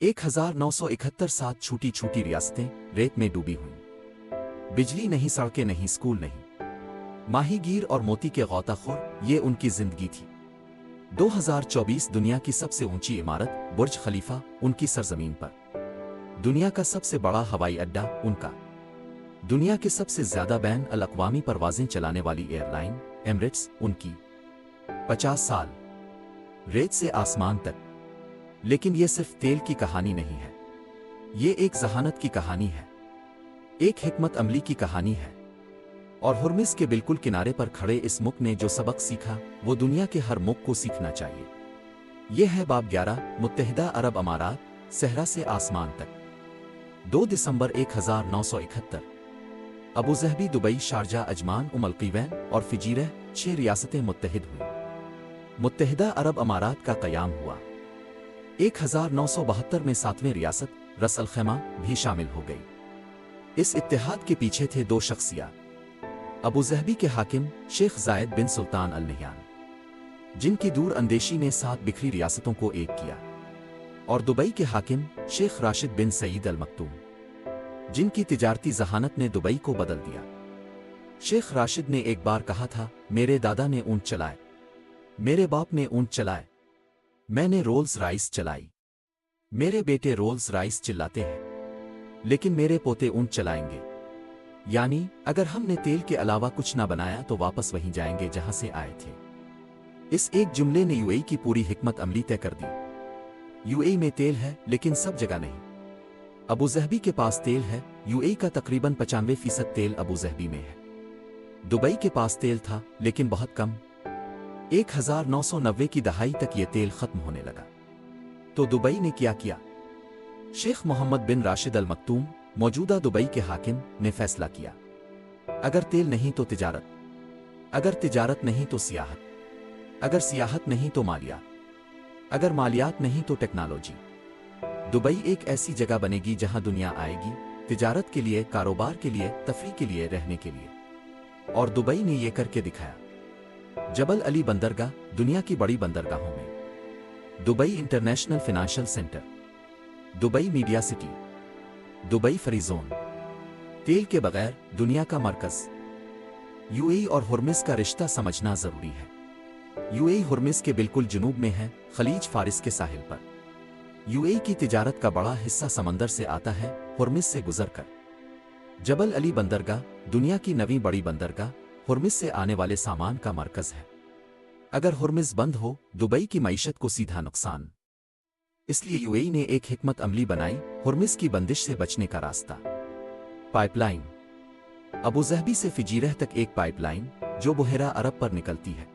1971 7 छोटी छोटी रियासतें रेत में डूबी हुईं। बिजली नहीं, सड़कें नहीं, स्कूल नहीं। माहीगीर और मोती के गौताखोर, ये उनकी जिंदगी थी। 2024 दुनिया की सबसे ऊंची इमारत बुर्ज खलीफा उनकी सरजमीन पर। दुनिया का सबसे बड़ा हवाई अड्डा उनका। दुनिया के सबसे ज्यादा बैन अल अक़वामी परवाजें चलाने वाली एयरलाइन एमिरेट्स उनकी। 50 साल रेत से आसमान तक। लेकिन यह सिर्फ तेल की कहानी नहीं है, ये एक जहानत की कहानी है, एक हिकमत अमली की कहानी है। और हुर्मुज़ के बिल्कुल किनारे पर खड़े इस मुल्क ने जो सबक सीखा वो दुनिया के हर मुल्क को सीखना चाहिए। यह है बाब 11, मुत्तहिदा अरब अमारात, सहरा से आसमान तक। 2 दिसंबर 1971। अबूज़हबी, दुबई, शारजा, अजमान, उम अल क़ुवैन और फिजीरह 6 रियासतें मुत्तहिद हुईं। मुत्तहिदा अरब अमारात का क़याम हुआ। 1972 में 7वें रियासत रस अल खैमा भी शामिल हो गई। इस इत्तेहाद के पीछे थे 2 शख्सियात। अबूज़हबी के हाकिम शेख ज़ायद बिन सुल्तान अल नहयान, जिनकी दूर अंदेशी ने 7 बिखरी रियासतों को एक किया, और दुबई के हाकिम शेख राशिद बिन सईद अल मक्तूम, जिनकी तिजारती जहानत ने दुबई को बदल दिया। शेख राशिद ने एक बार कहा था, मेरे दादा ने ऊंट चलाए, मेरे बाप ने ऊंट चलाए, मैंने रोल्स राइस चलाई, मेरे बेटे रोल्स राइस चिल्लाते हैं, लेकिन मेरे पोते ऊंट चलाएंगे। यानी अगर हमने तेल के अलावा कुछ ना बनाया तो वापस वहीं जाएंगे जहां से आए थे। इस एक जुमले ने यूएई की पूरी हिकमत अमली तय कर दी। यूएई में तेल है लेकिन सब जगह नहीं। अबूज़हबी के पास तेल है, यूएई का तकरीबन 95% तेल अबूज़हबी में है। दुबई के पास तेल था लेकिन बहुत कम। 1990 की दहाई तक ये तेल खत्म होने लगा। तो दुबई ने क्या किया? शेख मोहम्मद बिन राशिद अल मक्तूम, मौजूदा दुबई के हाकिम, ने फैसला किया, अगर तेल नहीं तो तिजारत, अगर तिजारत नहीं तो सियाहत, अगर सियाहत नहीं तो मालियात, अगर मालियात नहीं तो टेक्नोलॉजी। दुबई एक ऐसी जगह बनेगी जहां दुनिया आएगी, तिजारत के लिए, कारोबार के लिए, तफरीह के लिए, रहने के लिए। और दुबई ने यह करके दिखाया। जबल अली बंदरगाह, दुनिया की बड़ी बंदरगाहों में। Dubai international financial centre, Dubai media city, Dubai free zone. तेल के बगैर दुनिया का मरकज। यूएई और हुर्मुज़ का रिश्ता समझना जरूरी है। यूएई हुर्मुज़ के बिल्कुल जुनूब में है, खलीज फारिस के साहिल पर। यूएई की तिजारत का बड़ा हिस्सा समंदर से आता है, हुर्मुज़ से गुजरकर। जबल अली बंदरगाह, दुनिया की नवीं बड़ी बंदरगाह, हुर्मुज़ से आने वाले सामान का मरकज है। अगर हुर्मुज़ बंद हो, दुबई की मईशत को सीधा नुकसान। इसलिए यूएई ने एक हिकमत अमली बनाई, हुर्मुज़ की बंदिश से बचने का रास्ता। पाइपलाइन। अबूज़हबी से फिजीरह तक एक पाइपलाइन जो बुहेरा अरब पर निकलती है,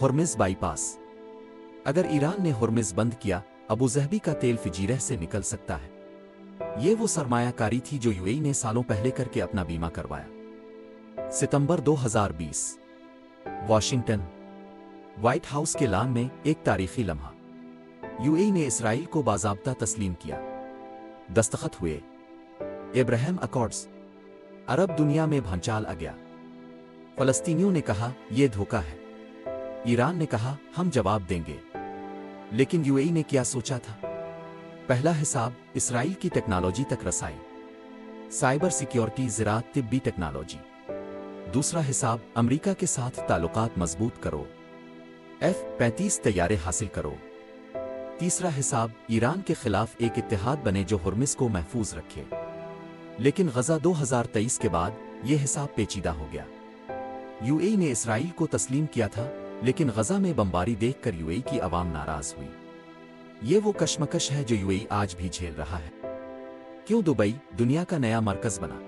हुर्मुज़ बाईपास। अगर ईरान ने हुर्मुज़ बंद किया, अबूज़हबी का तेल फिजीरह से निकल सकता है। ये वो सरमायाकारी थी जो यूएई ने सालों पहले करके अपना बीमा करवाया। सितंबर 2020। वाशिंगटन। व्हाइट हाउस के लान में एक तारीखी लम्हा। यूएई ने इसराइल को बाज़ाब्ता तस्लीम किया। दस्तखत हुए अब्राहम अकॉर्ड्स। अरब दुनिया में भंचाल आ गया। फलस्तीनियों ने कहा यह धोखा है, ईरान ने कहा हम जवाब देंगे। लेकिन यूएई ने क्या सोचा था? पहला हिसाब इसराइल की टेक्नोलॉजी तक रसाई, साइबर सिक्योरिटी, ज़राअत, तिब्बी टेक्नोलॉजी। दूसरा हिसाब अमेरिका के साथ ताल्लुकात मजबूत करो, F-35 तैयारे हासिल करो। तीसरा हिसाब ईरान के खिलाफ एक इत्तेहाद बने जो हुर्मुज़ को महफूज रखे। लेकिन गज़ा 2023 के बाद यह हिसाब पेचीदा हो गया। यूएई ने इसराइल को तस्लीम किया था, लेकिन गज़ा में बमबारी देखकर यूएई की आवाम नाराज हुई। ये वो कशमकश है जो यूएई आज भी झेल रहा है। क्यों दुबई दुनिया का नया मरकज बना?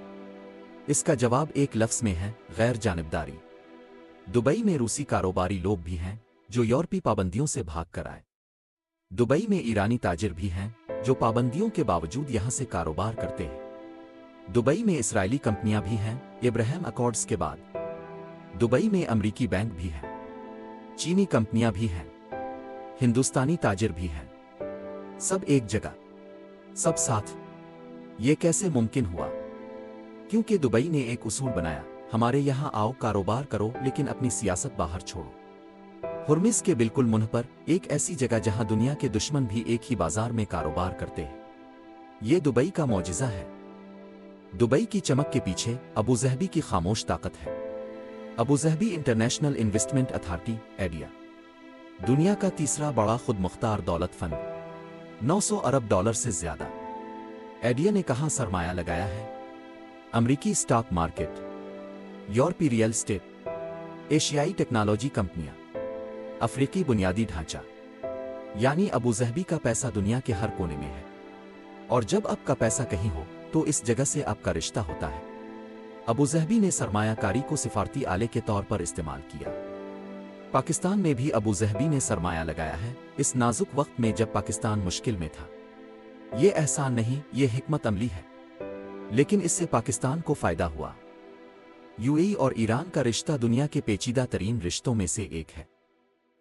इसका जवाब एक लफ्ज़ में है, गैर जानिबदारी। दुबई में रूसी कारोबारी लोग भी हैं जो यूरोपी पाबंदियों से भाग कर आए। दुबई में ईरानी ताजिर भी हैं जो पाबंदियों के बावजूद यहां से कारोबार करते हैं। दुबई में इस्राएली कंपनियां भी हैं, अब्राहम अकॉर्ड्स के बाद। दुबई में अमरीकी बैंक भी हैं, चीनी कंपनियां भी हैं, हिंदुस्तानी ताजिर भी हैं। सब एक जगह, सब साथ। ये कैसे मुमकिन हुआ? क्योंकि दुबई ने एक उसूल बनाया, हमारे यहां आओ, कारोबार करो, लेकिन अपनी सियासत बाहर छोड़ो। हुर्मुज़ के बिल्कुल मुंह पर एक ऐसी जगह जहां दुनिया के दुश्मन भी एक ही बाजार में कारोबार करते हैं। ये दुबई का मौजिज़ा है। दुबई की चमक के पीछे अबू ज़हबी की खामोश ताकत है। Abu Dhabi international investment authority एडिया, दुनिया का तीसरा बड़ा खुद मुख्तार दौलत फंड, 900 अरब डॉलर से ज्यादा। एडिया ने कहां सरमाया लगाया है? अमेरिकी स्टॉक मार्केट, यूरोपीय रियल एस्टेट, एशियाई टेक्नोलॉजी कंपनियां, अफ्रीकी बुनियादी ढांचा। यानी अबू ज़हबी का पैसा दुनिया के हर कोने में है। और जब आपका पैसा कहीं हो तो इस जगह से आपका रिश्ता होता है। अबू ज़हबी ने सरमायाकारी को सिफारती आले के तौर पर इस्तेमाल किया। पाकिस्तान में भी अबू ज़हबी ने सरमाया लगाया है, इस नाजुक वक्त में जब पाकिस्तान मुश्किल में था। ये एहसान नहीं, ये हिकमत अमली है। लेकिन इससे पाकिस्तान को फायदा हुआ। यूएई और ईरान का रिश्ता दुनिया के पेचीदा तरीन रिश्तों में से एक है।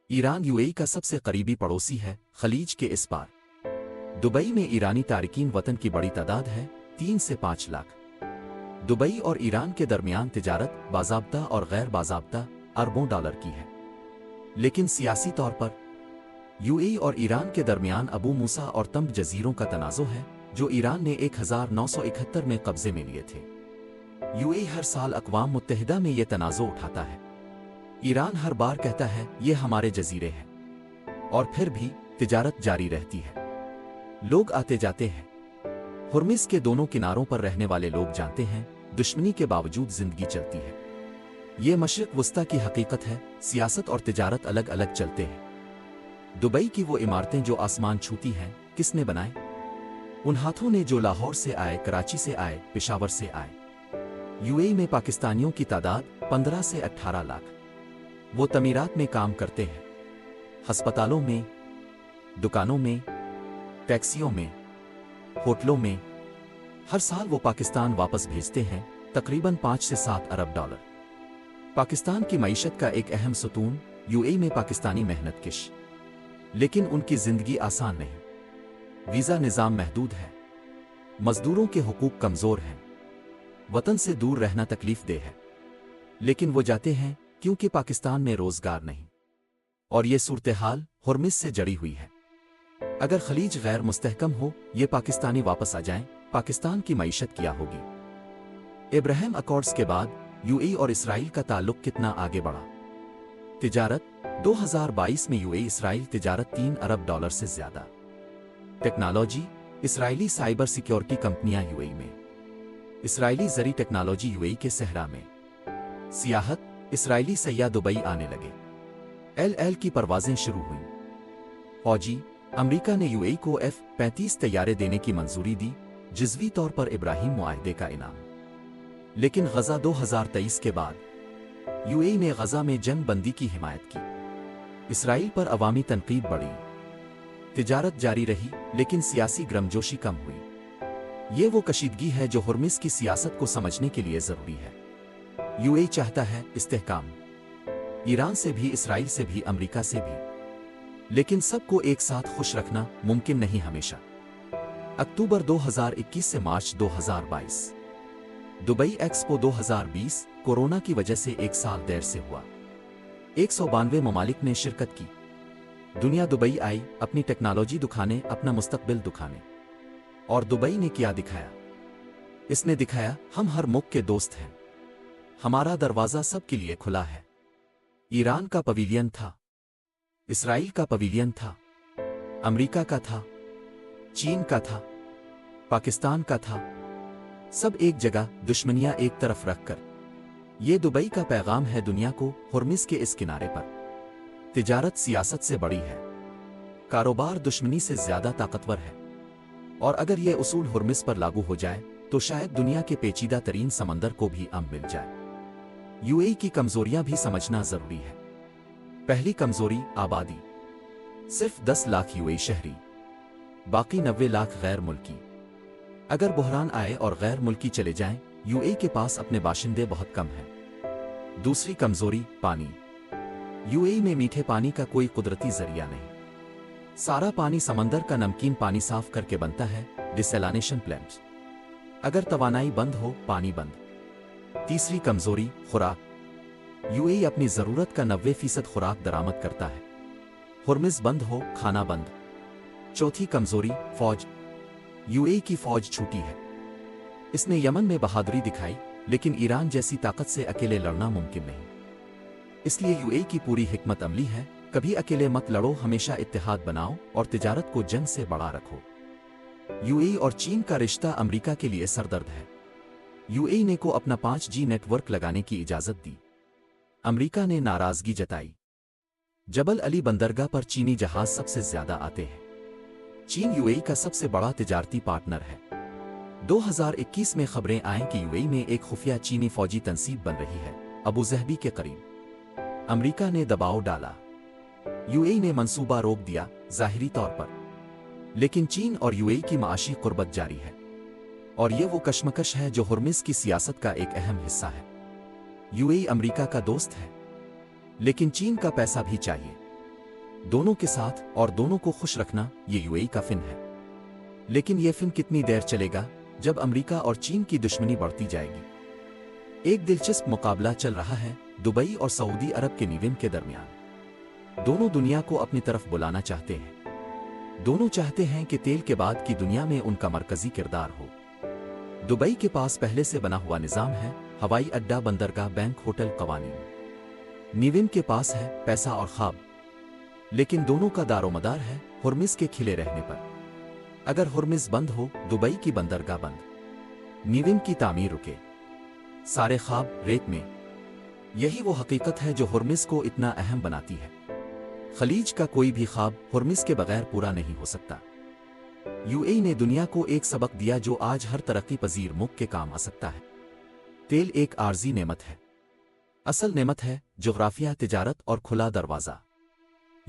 ईरान यूएई का सबसे करीबी पड़ोसी है, खलीज के इस पार। दुबई में ईरानी तारिकीन वतन की बड़ी तादाद है, 3 से 5 लाख। दुबई और ईरान के दरमियान तिजारत बाज़ाब्ता और गैर बाज़ाब्ता अरबों डॉलर की है। लेकिन सियासी तौर पर यूएई और ईरान के दरमियान अबू मूसा और तंब जजीरों का तनाज़ो है, जो ईरान ने 1971 में कब्जे में लिए थे। यूएई हर साल अक़वाम मुत्तहिदा में ये तनाज़ो उठाता है। ईरान हर बार कहता है ये हमारे जजीरे हैं, और फिर भी तिजारत जारी रहती है। लोग आते जाते हैं। हुर्मुज़ के दोनों किनारों पर रहने वाले लोग जानते हैं, दुश्मनी के बावजूद जिंदगी चलती है। ये मशरिक़ वस्ता की हकीकत है, सियासत और तिजारत अलग अलग चलते हैं। दुबई की वो इमारतें जो आसमान छूती हैं, किसने बनाए? उन हाथों ने जो लाहौर से आए, कराची से आए, पेशावर से आए। यूएई में पाकिस्तानियों की तादाद 15 से 18 लाख। वो तमीरात में काम करते हैं, हस्पतालों में, दुकानों में, टैक्सियों में, होटलों में। हर साल वो पाकिस्तान वापस भेजते हैं तकरीबन 5 से 7 अरब डॉलर। पाकिस्तान की मईशत का एक अहम सुतून यूएई में पाकिस्तानी मेहनतकश। लेकिन उनकी जिंदगी आसान नहीं। वीज़ा निज़ाम महदूद है, मजदूरों के हुकूक कमज़ोर हैं, वतन से दूर रहना तकलीफ दे है। लेकिन वो जाते हैं क्योंकि पाकिस्तान में रोजगार नहीं। और ये सूरत हाल हुर्मुज़ से जड़ी हुई है। अगर खलीज गैर मुस्तहकम हो, ये पाकिस्तानी वापस आ जाएं, पाकिस्तान की मईशत क्या होगी? इब्राहिम अकॉर्ड्स के बाद यूएई और इसराइल का ताल्लुक कितना आगे बढ़ा? तिजारत 2022 में यूएई इसराइल तिजारत 3 अरब डॉलर से ज्यादा। टेक्नोलॉजी, इसराइली साइबर सिक्योरिटी कंपनियां यूएई में। इसराइली ज़री टेक्नोलॉजी यूएई के सहरा में। सियाहत, इसराइली सयाह दुबई आने लगे। एल की परवाजें शुरू हुईं। फौजी, अमेरिका ने यूएई को F-35 तैयारे देने की मंजूरी दी, जिज़वी तौर पर इब्राहिम मुआहदे का इनाम। लेकिन गजा 2023 के बाद यूएई ने गजा में जंग बंदी की हिमायत की। इसराइल पर अवामी तनकीद बढ़ी। तिजारत जारी रही, लेकिन सियासी गर्मजोशी कम हुई। ये वो कशीदगी है जो हुर्मुज़ की सियासत को समझने के लिए ज़रूरी है। यूएई चाहता है इस्तेहकाम, ईरान से भी, इसराइल से भी, अमेरिका से भी। लेकिन सबको एक साथ खुश रखना मुमकिन नहीं हमेशा। अक्टूबर 2021 से मार्च 2022। दुबई एक्सपो 2020 कोरोना की वजह से 1 साल देर से हुआ। 192 ममालिक ने शिरकत की। दुनिया दुबई आई अपनी टेक्नोलॉजी दिखाने, अपना मुस्तकबिल दिखाने। और दुबई ने क्या दिखाया? इसने दिखाया हम हर मुल्क के दोस्त हैं, हमारा दरवाजा सबके लिए खुला है। ईरान का पवेलियन था, इसराइल का पवेलियन था, अमेरिका का था, चीन का था, पाकिस्तान का था। सब एक जगह, दुश्मनियां एक तरफ रखकर। ये दुबई का पैगाम है दुनिया को, हुर्मुज़ के इस किनारे पर तिजारत सियासत से बड़ी है, कारोबार दुश्मनी से ज्यादा ताकतवर है। और अगर यह उसूल हुर्मुज़ पर लागू हो जाए तो शायद दुनिया के पेचीदा तरीन समंदर को भी अमन मिल जाए। यूएई की कमजोरियां भी समझना जरूरी है। पहली कमजोरी, आबादी। सिर्फ 10 लाख यूएई शहरी, बाकी 90 लाख गैर मुल्की। अगर बुहरान आए और गैर मुल्की चले जाएं, यूएई के पास अपने बाशिंदे बहुत कम हैं। दूसरी कमजोरी, पानी। यूएई में मीठे पानी का कोई कुदरती जरिया नहीं। सारा पानी समंदर का नमकीन पानी साफ करके बनता है, डिसैलिनेशन प्लांट। अगर तवानाई बंद हो, पानी बंद। तीसरी कमजोरी, खुराक। यूएई अपनी जरूरत का 90% खुराक दरामद करता है। हुर्मुज़ बंद हो, खाना बंद। चौथी कमजोरी, फौज। यूएई की फौज छूटी है। इसने यमन में बहादुरी दिखाई, लेकिन ईरान जैसी ताकत से अकेले लड़ना मुमकिन नहीं। इसलिए यूएई की पूरी हिकमत अमली है, कभी अकेले मत लड़ो, हमेशा इत्तेहाद बनाओ और तिजारत को जंग से बढ़ा रखो। यूएई और चीन का रिश्ता अमेरिका के लिए सरदर्द है। यूएई ने को अपना 5G नेटवर्क लगाने की इजाजत दी। अमेरिका ने नाराजगी जताई। जबल अली बंदरगाह पर चीनी जहाज सबसे ज्यादा आते हैं। चीन यूएई का सबसे बड़ा तिजारती पार्टनर है। 2021 में खबरें आएं कि यूएई में एक खुफिया चीनी फौजी तंसीब बन रही है, अबू ज़हबी के करीब। अमेरिका ने दबाव डाला। यूएई ने मंसूबा रोक दिया, ज़ाहिरी तौर पर। लेकिन चीन और यूएई की माशी कुर्बत जारी है, और ये वो कशमकश है जो हुर्मुज़ की सियासत का एक अहम हिस्सा है। यूएई अमेरिका का दोस्त है, लेकिन चीन का पैसा भी चाहिए। दोनों के साथ और दोनों को खुश रखना ये यूएई का फिन है। लेकिन ये फिन कितनी देर चलेगा, जब अमेरिका और चीन की दुश्मनी बढ़ती जाएगी। एक दिलचस्प मुकाबला चल रहा है दुबई और सऊदी अरब के निविन के दरमियान। दोनों दुनिया को अपनी तरफ बुलाना चाहते हैं। दोनों चाहते हैं कि तेल के बाद की दुनिया में उनका मरकजी किरदार हो। दुबई के पास पहले से बना हुआ निजाम है, हवाई अड्डा, बंदरगाह, बैंक, होटल, कवानीन। निविन के पास है पैसा और ख्वाब। लेकिन दोनों का दारोमदार है हुर्मुज़ के खिले रहने पर। अगर हुर्मुज़ बंद हो, दुबई की बंदरगाह बंद, निविन की तामीर रुके, सारे ख्वाब रेत में। यही वो हकीकत है जो हुर्मुज़ को इतना अहम बनाती है। खलीज का कोई भी ख्वाब हुर्मुज़ के बगैर पूरा नहीं हो सकता। यूएई ने दुनिया को एक सबक दिया जो आज हर तरक्की पजीर मुल्क के काम आ सकता है। तेल एक आर्जी नेमत है, असल नेमत है जोग्राफिया, तिजारत और खुला दरवाज़ा।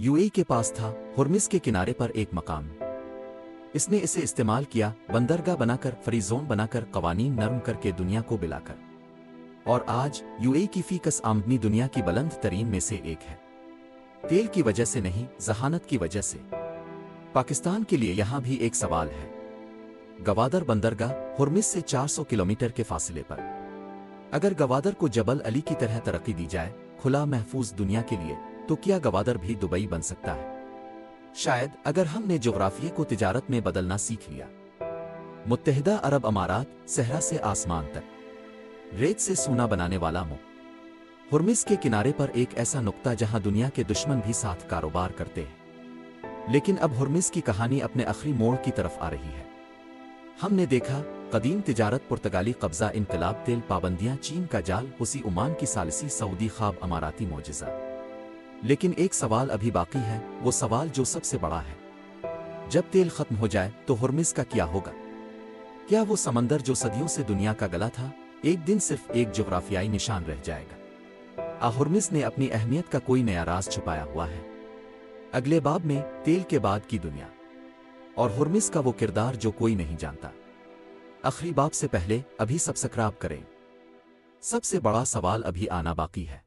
यूएई के पास था हुर्मुज़ के किनारे पर एक मकाम। इसने इसे इस्तेमाल किया, बंदरगाह बनाकर, फ्री जोन बनाकर, कवानीन नरम करके, दुनिया को बिलाकर। और आज यूएई की फीकस आमदनी दुनिया की बुलंद तरीन में से एक है। तेल की वजह से नहीं, जहानत की वजह से। पाकिस्तान के लिए यहां भी एक सवाल है। गवादर बंदरगाह हुर्मुज़ से 400 किलोमीटर के फासले पर। अगर गवादर को जबल अली की तरह तरक्की दी जाए, खुला महफूज दुनिया के लिए, तो क्या गवादर भी दुबई बन सकता है? शायद, अगर हमने जोग्राफिया को तिजारत में बदलना सीख लिया। मुत्तहिदा अरब अमारात, सहरा से आसमान तक, रेत से सोना बनाने वाला मुल्क। हुर्मुज़ के किनारे पर एक ऐसा नुक्ता जहां दुनिया के दुश्मन भी साथ कारोबार करते हैं। लेकिन अब हुर्मुज़ की कहानी अपने आखिरी मोड़ की तरफ आ रही है। हमने देखा कदीम तिजारत, पुर्तगाली कब्जा, इनकलाब, तेल पाबंदियां, चीन का जाल, हुसी ओमान की सालिसी, सऊदी ख्वाब, अमाराती मोजिज़ा। लेकिन एक सवाल अभी बाकी है, वो सवाल जो सबसे बड़ा है। जब तेल खत्म हो जाए तो हुर्मुज़ का क्या होगा? क्या वो समंदर जो सदियों से दुनिया का गला था, एक दिन सिर्फ एक जोग्राफियाई निशान रह जाएगा? हुर्मुज़ ने अपनी अहमियत का कोई नया राज छुपाया हुआ है। अगले बाब में तेल के बाद की दुनिया और हुर्मुज़ का वो किरदार जो कोई नहीं जानता। आखिरी बाब से पहले अभी सब्सक्राइब करें। सबसे बड़ा सवाल अभी आना बाकी है।